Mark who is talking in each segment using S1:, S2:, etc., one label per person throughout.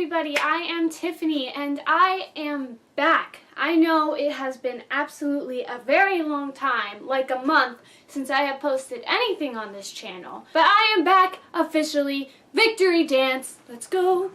S1: everybody, I am Tiffany and I am back. I know it has been absolutely a very long time, like a month, since I have posted anything on this channel. But I am back officially. Victory dance. Let's go.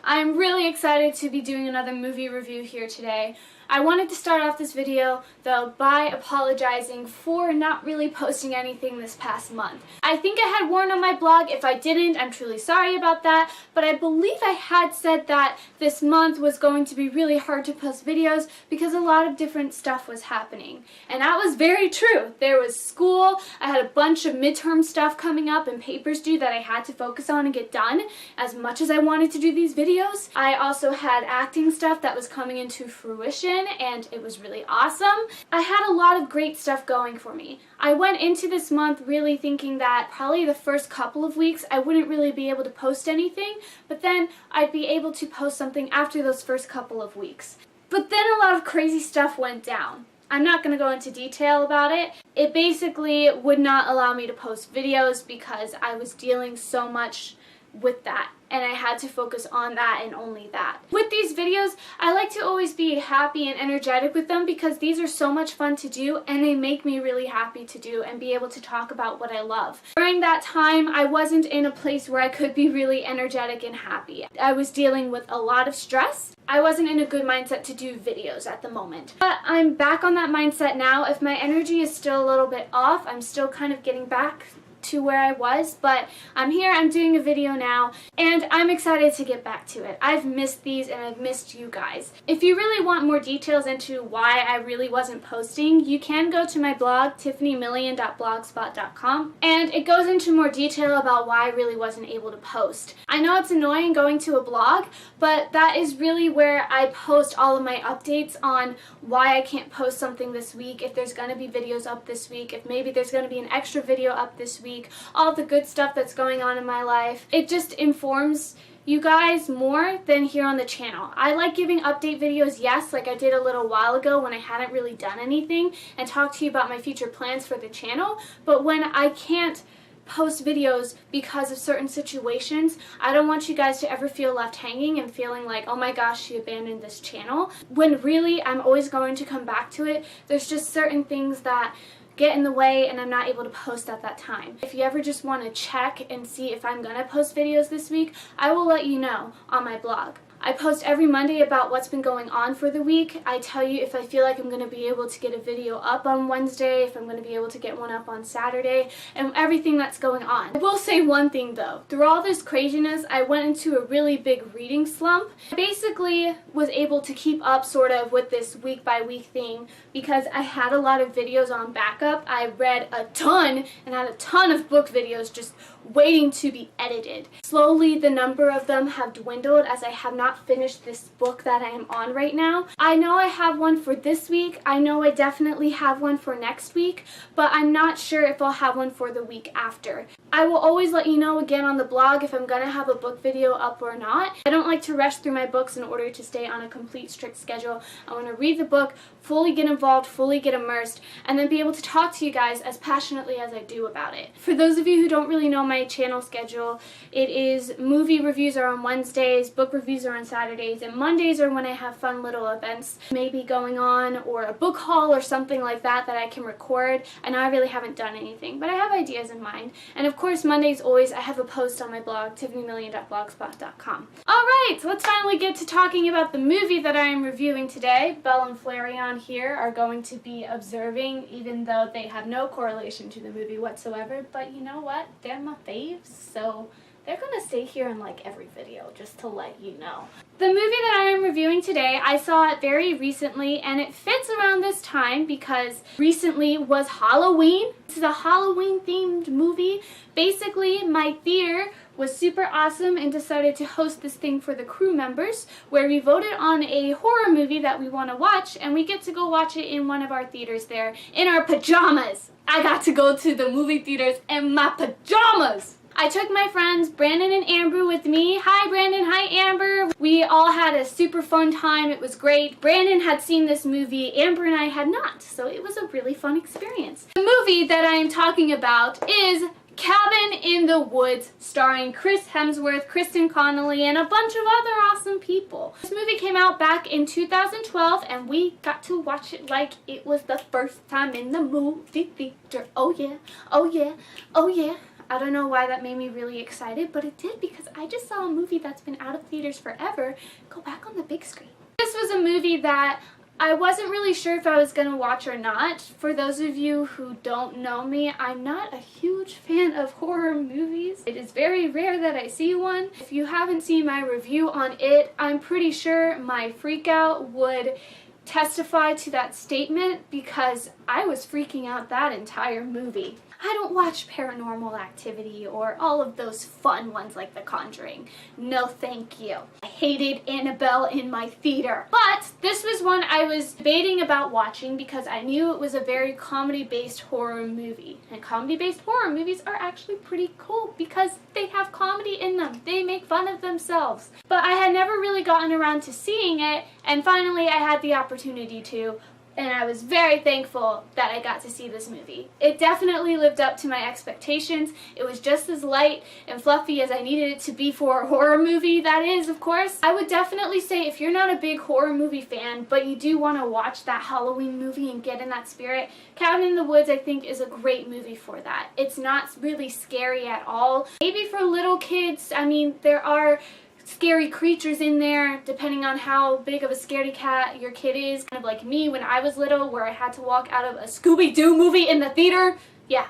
S1: I'm really excited to be doing another movie review here today. I wanted to start off this video, though, by apologizing for not really posting anything this past month. I think I had warned on my blog. If I didn't, I'm truly sorry about that, but I believe I had said that this month was going to be really hard to post videos because a lot of different stuff was happening. And that was very true. There was school, I had a bunch of midterm stuff coming up and papers due that I had to focus on and get done as much as I wanted to do these videos. I also had acting stuff that was coming into fruition, and it was really awesome. I had a lot of great stuff going for me. I went into this month really thinking that probably the first couple of weeks I wouldn't really be able to post anything, but then I'd be able to post something after those first couple of weeks. But then a lot of crazy stuff went down. I'm not going to go into detail about it. It basically would not allow me to post videos because I was dealing so much with that, and I had to focus on that and only that. With these videos, I like to always be happy and energetic with them because these are so much fun to do and they make me really happy to do and be able to talk about what I love. During that time, I wasn't in a place where I could be really energetic and happy. I was dealing with a lot of stress. I wasn't in a good mindset to do videos at the moment. But I'm back on that mindset now. If my energy is still a little bit off, I'm still kind of getting back to where I was, but I'm here, I'm doing a video now, and I'm excited to get back to it. I've missed these and I've missed you guys. If you really want more details into why I really wasn't posting, you can go to my blog, tiffanymillion.blogspot.com, and it goes into more detail about why I really wasn't able to post. I know it's annoying going to a blog, but that is really where I post all of my updates on why I can't post something this week, if there's going to be videos up this week, if maybe there's going to be an extra video up this week, all the good stuff that's going on in my life. It just informs you guys more than here on the channel. I like giving update videos, yes, like I did a little while ago when I hadn't really done anything, and talk to you about my future plans for the channel, but when I can't post videos because of certain situations, I don't want you guys to ever feel left hanging and feeling like, oh my gosh, she abandoned this channel, when really I'm always going to come back to it. There's just certain things that get in the way and I'm not able to post at that time. If you ever just want to check and see if I'm gonna post videos this week, I will let you know on my blog. I post every Monday about what's been going on for the week. I tell you if I feel like I'm going to be able to get a video up on Wednesday, if I'm going to be able to get one up on Saturday, and everything that's going on. I will say one thing though. Through all this craziness, I went into a really big reading slump. I basically was able to keep up sort of with this week by week thing because I had a lot of videos on backup. I read a ton and had a ton of book videos just waiting to be edited. Slowly the number of them have dwindled as I have not finished this book that I am on right now. I know I have one for this week. I know I definitely have one for next week, but I'm not sure if I'll have one for the week after. I will always let you know again on the blog if I'm gonna have a book video up or not. I don't like to rush through my books in order to stay on a complete strict schedule. I want to read the book, fully get involved, fully get immersed, and then be able to talk to you guys as passionately as I do about it. For those of you who don't really know my channel schedule, it is movie reviews are on Wednesdays, book reviews are on Saturdays, and Mondays are when I have fun little events maybe going on, or a book haul or something like that that I can record. I know I really haven't done anything, but I have ideas in mind. And of course, Mondays always I have a post on my blog, tiffanymillion.blogspot.com. Alright, so let's finally get to talking about the movie that I am reviewing today. Belle and Flareon here are going to be observing, even though they have no correlation to the movie whatsoever, but you know what? They're my faves, so they're gonna stay here in like every video, just to let you know. The movie that I am reviewing today, I saw it very recently, and it fits around this time because recently was Halloween. This is a Halloween themed movie. Basically, my theater was super awesome and decided to host this thing for the crew members where we voted on a horror movie that we want to watch, and we get to go watch it in one of our theaters there in our pajamas. I got to go to the movie theaters in my pajamas. I took my friends Brandon and Amber with me. Hi Brandon, hi Amber. We all had a super fun time. It was great. Brandon had seen this movie, Amber and I had not, so it was a really fun experience. The movie that I am talking about is Cabin in the Woods, starring Chris Hemsworth, Kristen Connolly, and a bunch of other awesome people. This movie came out back in 2012, and we got to watch it like it was the first time in the movie theater. Oh yeah, oh yeah, oh yeah. I don't know why that made me really excited, but it did because I just saw a movie that's been out of theaters forever go back on the big screen. This was a movie that I wasn't really sure if I was going to watch or not. For those of you who don't know me, I'm not a huge fan of horror movies. It is very rare that I see one. If you haven't seen my review on it, I'm pretty sure my freak out would testify to that statement because I was freaking out that entire movie. I don't watch Paranormal Activity or all of those fun ones like The Conjuring. No thank you. I hated Annabelle in my theater. But this was one I was debating about watching because I knew it was a very comedy-based horror movie. And comedy-based horror movies are actually pretty cool because they have comedy in them. They make fun of themselves. But I had never really gotten around to seeing it, and finally I had the opportunity to. And I was very thankful that I got to see this movie. It definitely lived up to my expectations. It was just as light and fluffy as I needed it to be for a horror movie, that is, of course. I would definitely say if you're not a big horror movie fan, but you do want to watch that Halloween movie and get in that spirit, Cabin in the Woods, I think, is a great movie for that. It's not really scary at all. Maybe for little kids, I mean, there are scary creatures in there, depending on how big of a scaredy cat your kid is. Kind of like me when I was little, where I had to walk out of a Scooby-Doo movie in the theater. Yeah,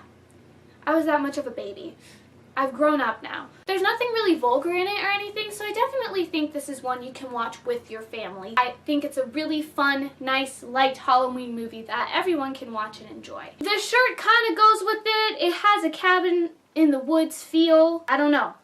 S1: I was that much of a baby. I've grown up now. There's nothing really vulgar in it or anything, so I definitely think this is one you can watch with your family. I think it's a really fun, nice, light Halloween movie that everyone can watch and enjoy. The shirt kind of goes with it. It has a cabin in the woods feel. I don't know.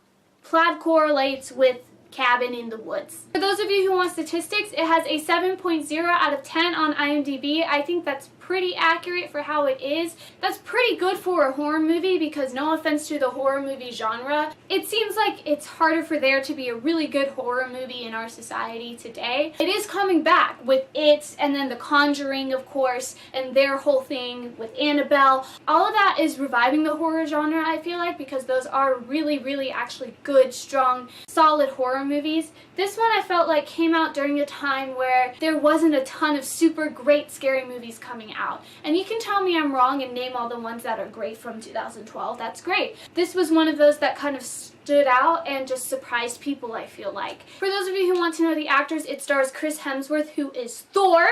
S1: Plaid correlates with Cabin in the Woods. For those of you who want statistics, it has a 7.0 out of 10 on IMDb. I think that's pretty accurate for how it is. That's pretty good for a horror movie because, no offense to the horror movie genre, it seems like it's harder for there to be a really good horror movie in our society today. It is coming back with It, and then The Conjuring, of course, and their whole thing with Annabelle. All of that is reviving the horror genre, I feel like, because those are really, really actually good, strong, solid horror movies. This one I felt like came out during a time where there wasn't a ton of super great scary movies coming out. And you can tell me I'm wrong and name all the ones that are great from 2012. That's great. This was one of those that kind of stood out and just surprised people, I feel like. For those of you who want to know the actors, it stars Chris Hemsworth, who is Thor.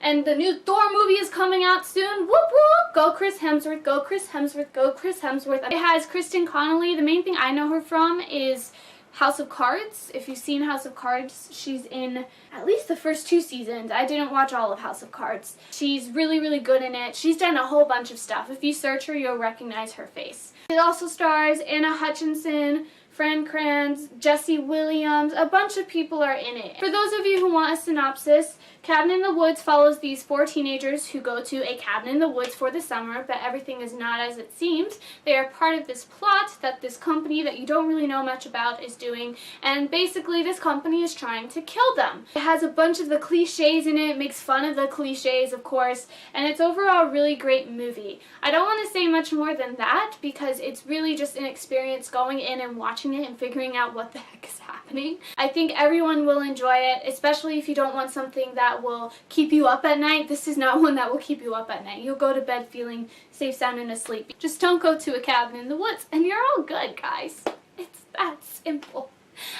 S1: And the new Thor movie is coming out soon. Whoop whoop! Go Chris Hemsworth, go Chris Hemsworth, go Chris Hemsworth. It has Kristen Connolly. The main thing I know her from is House of Cards. If you've seen House of Cards, she's in at least the first 2 seasons. I didn't watch all of House of Cards. She's really, really good in it. She's done a whole bunch of stuff. If you search her, you'll recognize her face. It also stars Anna Hutchinson, Fran Kranz, Jesse Williams. A bunch of people are in it. For those of you who want a synopsis, Cabin in the Woods follows these 4 teenagers who go to a cabin in the woods for the summer, but everything is not as it seems. They are part of this plot that this company that you don't really know much about is doing, and basically this company is trying to kill them. It has a bunch of the cliches in it, makes fun of the cliches, of course, and it's overall a really great movie. I don't want to say much more than that because it's really just an experience going in and watching it and figuring out what the heck is happening. I think everyone will enjoy it, especially if you don't want something that will keep you up at night. This is not one that will keep you up at night. You'll go to bed feeling safe, sound, and asleep. Just don't go to a cabin in the woods and you're all good, guys. It's that simple.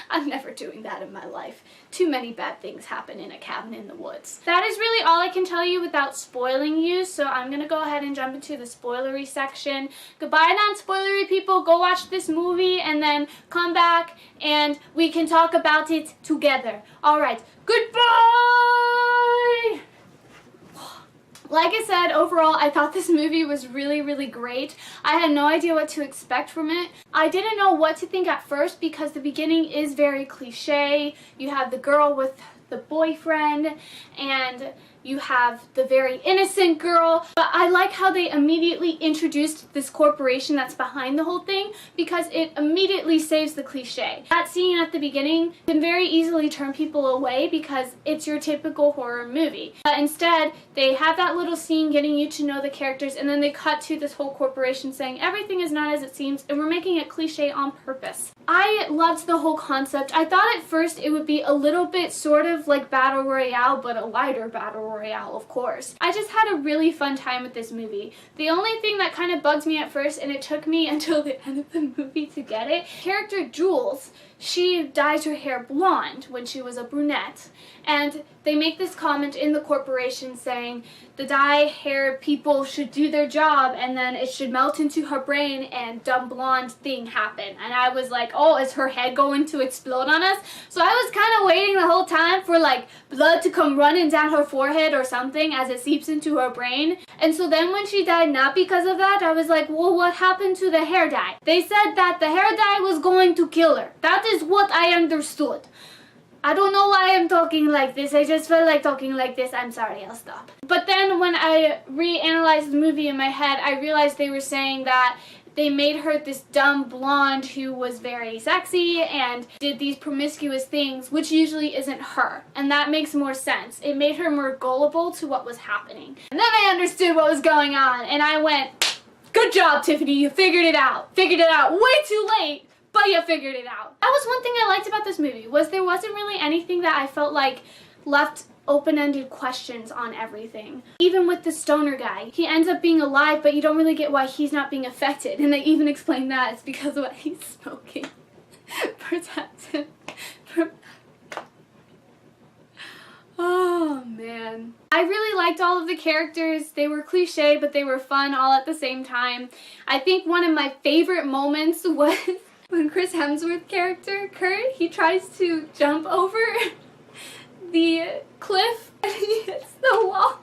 S1: I'm never doing that in my life. Too many bad things happen in a cabin in the woods. That is really all I can tell you without spoiling you, so I'm gonna go ahead and jump into the spoilery section. Goodbye, non-spoilery people. Go watch this movie and then come back and we can talk about it together. Alright, goodbye! Like I said, overall, I thought this movie was really, really great. I had no idea what to expect from it. I didn't know what to think at first because the beginning is very cliche. You have the girl with the boyfriend, and you have the very innocent girl. But I like how they immediately introduced this corporation that's behind the whole thing, because it immediately saves the cliche. That scene at the beginning can very easily turn people away because it's your typical horror movie. But instead, they have that little scene getting you to know the characters, and then they cut to this whole corporation saying everything is not as it seems, and we're making it cliche on purpose. I loved the whole concept. I thought at first it would be a little bit sort of like Battle Royale, but a lighter Battle Royale, of course. I just had a really fun time with this movie. The only thing that kind of bugged me at first, and it took me until the end of the movie to get it, character Jules, she dyes her hair blonde when she was a brunette, and they make this comment in the corporation saying the dye hair people should do their job, and then it should melt into her brain and dumb blonde thing happen. And I was like, oh, is her head going to explode on us? So I was kind of waiting the whole time for like blood to come running down her forehead or something as it seeps into her brain. And so then when she died, not because of that, I was like, well, what happened to the hair dye? They said that the hair dye was going to kill her. That is what I understood. I don't know why I'm talking like this. I just felt like talking like this. I'm sorry, I'll stop. But then when I reanalyzed the movie in my head, I realized they were saying that they made her this dumb blonde who was very sexy and did these promiscuous things, which usually isn't her. And that makes more sense. It made her more gullible to what was happening. And then I understood what was going on, and I went, good job, Tiffany, you figured it out. Figured it out way too late, but you figured it out. That was one thing I liked about this movie, was there wasn't really anything that I felt like left open-ended questions on everything. Even with the stoner guy, he ends up being alive, but you don't really get why he's not being affected, and they even explain that it's because of what he's smoking. Protected. Oh man. I really liked all of the characters. They were cliche, but they were fun all at the same time. I think one of my favorite moments was when Chris Hemsworth's character, Kurt, he tries to jump over the cliff and he hits the wall.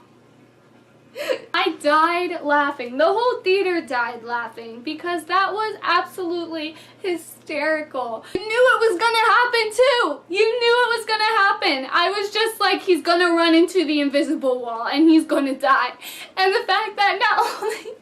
S1: I died laughing. The whole theater died laughing because that was absolutely hysterical. You knew it was gonna happen too. You knew it was gonna happen. I was just like, he's gonna run into the invisible wall and he's gonna die. And the fact that not only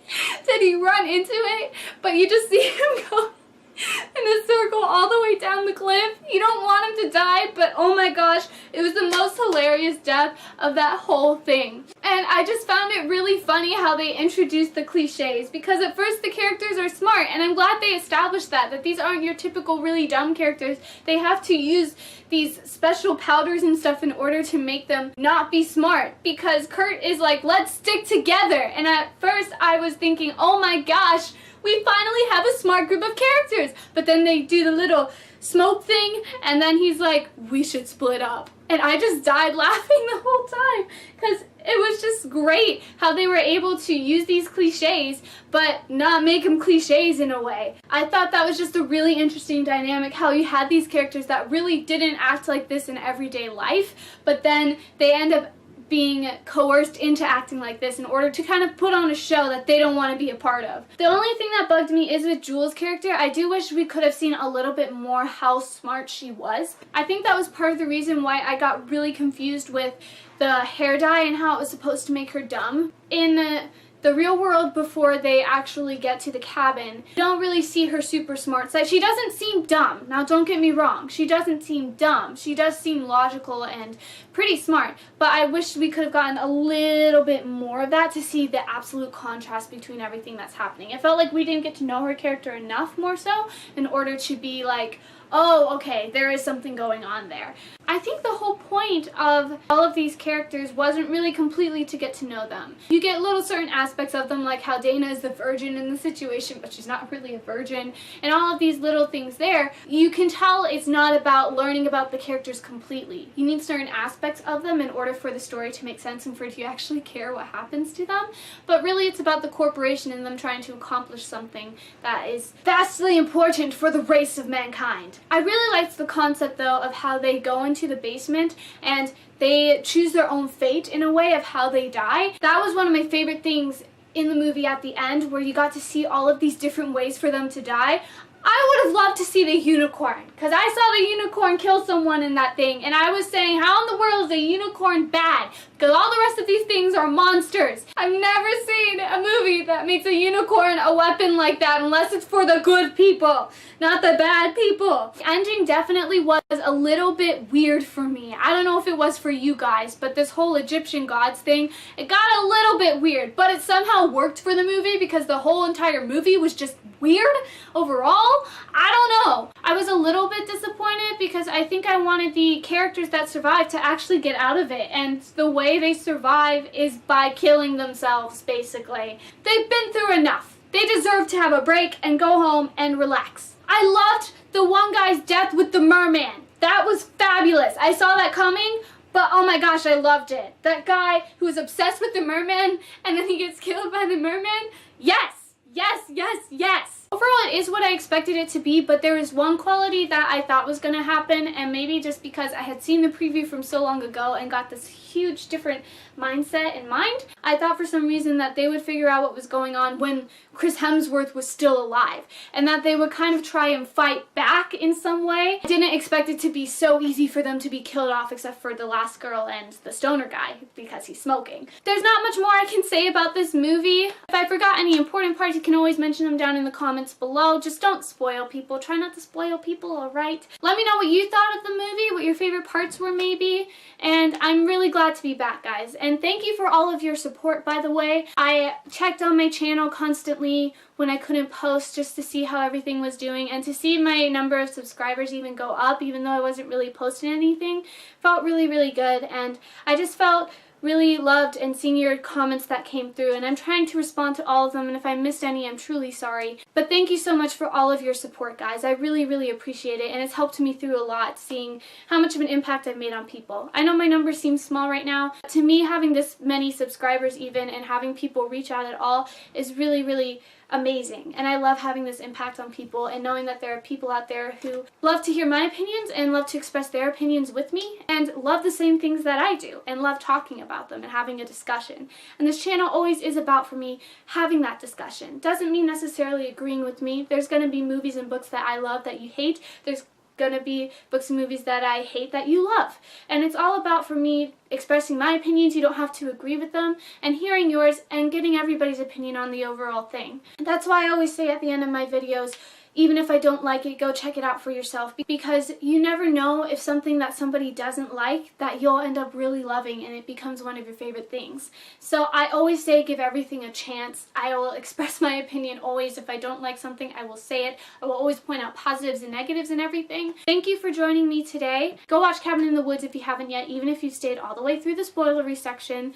S1: did he run into it, but you just see him go in a circle all the way down the cliff. You don't want him to die, but oh my gosh, it was the most hilarious death of that whole thing. And I just found it really funny how they introduced the cliches, because at first the characters are smart, and I'm glad they established that these aren't your typical really dumb characters. They have to use these special powders and stuff in order to make them not be smart, because Kurt is like, let's stick together. And at first I was thinking, oh my gosh, we finally have a smart group of characters. But then they do the little smoke thing, and then he's like, we should split up. And I just died laughing the whole time, because it was just great how they were able to use these cliches, but not make them cliches in a way. I thought that was just a really interesting dynamic, how you had these characters that really didn't act like this in everyday life, but then they end up being coerced into acting like this in order to kind of put on a show that they don't want to be a part of. The only thing that bugged me is with Jules' character. I do wish we could have seen a little bit more how smart she was. I think that was part of the reason why I got really confused with the hair dye and how it was supposed to make her dumb. In the real world, before they actually get to the cabin, you don't really see her super smart side. She doesn't seem dumb. Now don't get me wrong, she doesn't seem dumb. She does seem logical and pretty smart, but I wish we could have gotten a little bit more of that to see the absolute contrast between everything that's happening. It felt like we didn't get to know her character enough more so in order to be like, oh, okay, there is something going on there. I think the whole point of all of these characters wasn't really completely to get to know them. You get little certain aspects of them, like how Dana is the virgin in the situation, but she's not really a virgin, and all of these little things there. You can tell it's not about learning about the characters completely. You need certain aspects of them in order for the story to make sense and for you to actually care what happens to them. But really it's about the corporation and them trying to accomplish something that is vastly important for the race of mankind. I really liked the concept though of how they go into the basement and they choose their own fate in a way of how they die. That was one of my favorite things in the movie at the end, where you got to see all of these different ways for them to die. I would have loved to see the unicorn, because I saw the unicorn kill someone in that thing, and I was saying, how in the world is a unicorn bad? Because all the rest of these things are monsters. I've never seen a movie that makes a unicorn a weapon like that, unless it's for the good people, not the bad people. The ending definitely was a little bit weird for me. I don't know if it was for you guys, but this whole Egyptian gods thing, it got a little bit weird, but it somehow worked for the movie because the whole entire movie was just weird overall. I don't know. I was a little bit disappointed because I think I wanted the characters that survived to actually get out of it, and the way they survive is by killing themselves, basically. They've been through enough. They deserve to have a break and go home and relax. I loved the one guy's death with the merman. That was fabulous. I saw that coming, but oh my gosh, I loved it. That guy who was obsessed with the merman and then he gets killed by the merman. Yes! Yes, yes, yes! Overall, it is what I expected it to be, but there was one quality that I thought was going to happen, and maybe just because I had seen the preview from so long ago and got this huge different mindset in mind, I thought for some reason that they would figure out what was going on when Chris Hemsworth was still alive, and that they would kind of try and fight back in some way. I didn't expect it to be so easy for them to be killed off, except for the last girl and the stoner guy, because he's smoking. There's not much more I can say about this movie. If I forgot any important parts, you can always mention them down in the comments below. Just don't spoil people. Try not to spoil people, alright? Let me know what you thought of the movie, what your favorite parts were maybe, and I'm really glad to be back, guys. And thank you for all of your support, by the way. I checked on my channel constantly when I couldn't post just to see how everything was doing, and to see my number of subscribers even go up, even though I wasn't really posting anything, felt really, really good, and I just felt really loved and seeing your comments that came through, and I'm trying to respond to all of them, and if I missed any, I'm truly sorry. But thank you so much for all of your support, guys. I really, really appreciate it, and it's helped me through a lot, seeing how much of an impact I've made on people. I know my numbers seem small right now. To me, having this many subscribers even, and having people reach out at all, is really, really amazing, and I love having this impact on people and knowing that there are people out there who love to hear my opinions and love to express their opinions with me and love the same things that I do and love talking about them and having a discussion. And this channel always is about, for me, having that discussion. Doesn't mean necessarily agreeing with me. There's going to be movies and books that I love that you hate. There's gonna be books and movies that I hate that you love. And it's all about, for me, expressing my opinions. You don't have to agree with them, and hearing yours and getting everybody's opinion on the overall thing. And that's why I always say at the end of my videos, even if I don't like it, go check it out for yourself, because you never know if something that somebody doesn't like that you'll end up really loving and it becomes one of your favorite things. So I always say give everything a chance. I will express my opinion always. If I don't like something, I will say it. I will always point out positives and negatives and everything. Thank you for joining me today. Go watch Cabin in the Woods if you haven't yet, even if you've stayed all the way through the spoilery section.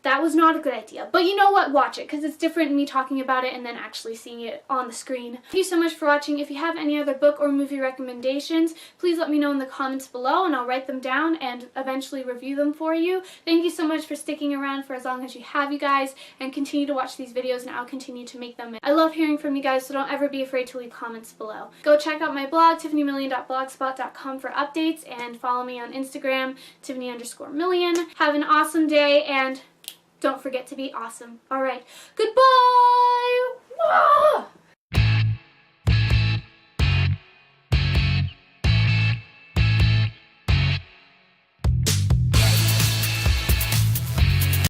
S1: That was not a good idea. But you know what? Watch it, because it's different me talking about it and then actually seeing it on the screen. Thank you so much for watching. If you have any other book or movie recommendations, please let me know in the comments below, and I'll write them down and eventually review them for you. Thank you so much for sticking around for as long as you have, you guys, and continue to watch these videos, and I'll continue to make them. I love hearing from you guys, so don't ever be afraid to leave comments below. Go check out my blog, tiffanymillion.blogspot.com, for updates, and follow me on Instagram, Tiffany_million. Have an awesome day, and don't forget to be awesome. Alright, goodbye!